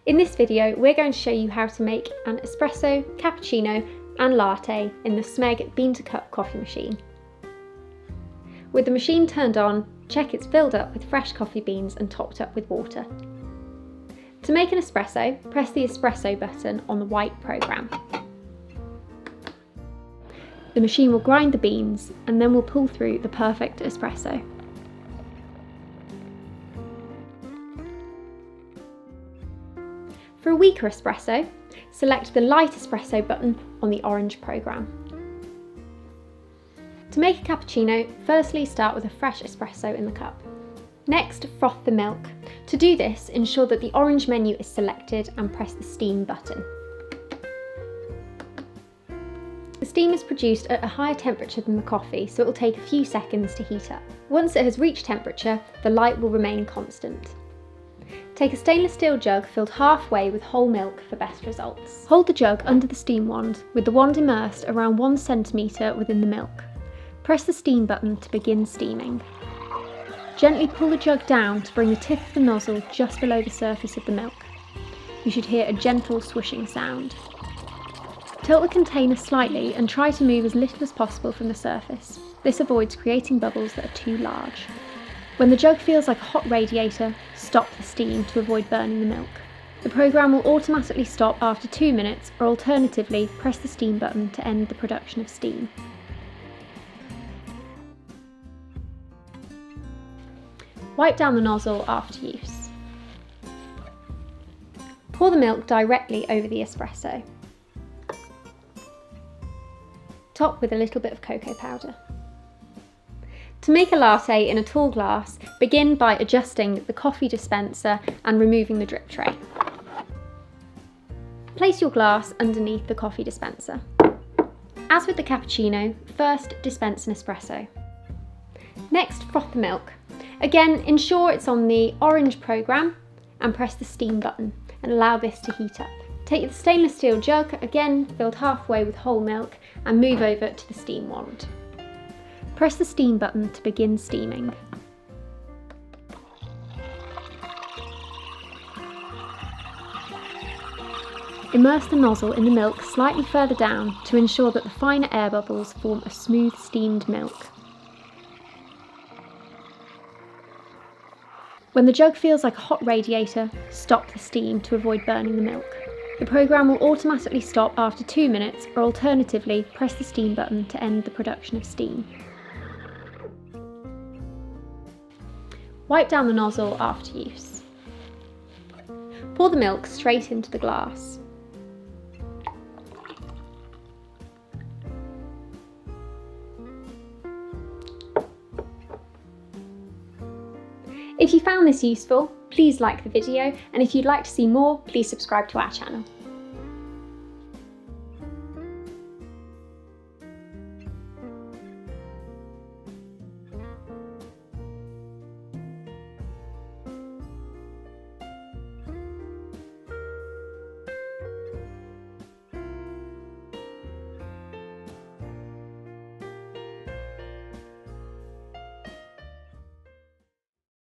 In this video, we're going to show you how to make an espresso, cappuccino and latte in the Smeg bean-to-cup coffee machine. With the machine turned on, check it's filled up with fresh coffee beans and topped up with water. To make an espresso, press the Espresso button on the white programme. The machine will grind the beans and then will pull through the perfect espresso. For a weaker espresso, select the light espresso button on the orange programme. To make a cappuccino, firstly start with a fresh espresso in the cup. Next, froth the milk. To do this, ensure that the orange menu is selected and press the steam button. The steam is produced at a higher temperature than the coffee, so it will take a few seconds to heat up. Once it has reached temperature, the light will remain constant. Take a stainless steel jug filled halfway with whole milk for best results. Hold the jug under the steam wand, with the wand immersed around 1 centimetre within the milk. Press the steam button to begin steaming. Gently pull the jug down to bring the tip of the nozzle just below the surface of the milk. You should hear a gentle swishing sound. Tilt the container slightly and try to move as little as possible from the surface. This avoids creating bubbles that are too large. When the jug feels like a hot radiator, stop the steam to avoid burning the milk. The programme will automatically stop after 2 minutes, or alternatively, press the steam button to end the production of steam. Wipe down the nozzle after use. Pour the milk directly over the espresso. Top with a little bit of cocoa powder. To make a latte in a tall glass, begin by adjusting the coffee dispenser and removing the drip tray. Place your glass underneath the coffee dispenser. As with the cappuccino, first dispense an espresso. Next, froth the milk. Again, ensure it's on the orange programme and press the steam button and allow this to heat up. Take the stainless steel jug, again filled halfway with whole milk, and move over to the steam wand. Press the steam button to begin steaming. Immerse the nozzle in the milk slightly further down to ensure that the finer air bubbles form a smooth steamed milk. When the jug feels like a hot radiator, stop the steam to avoid burning the milk. The programme will automatically stop after 2 minutes, or alternatively, press the steam button to end the production of steam. Wipe down the nozzle after use. Pour the milk straight into the glass. If you found this useful, please like the video, and if you'd like to see more, please subscribe to our channel.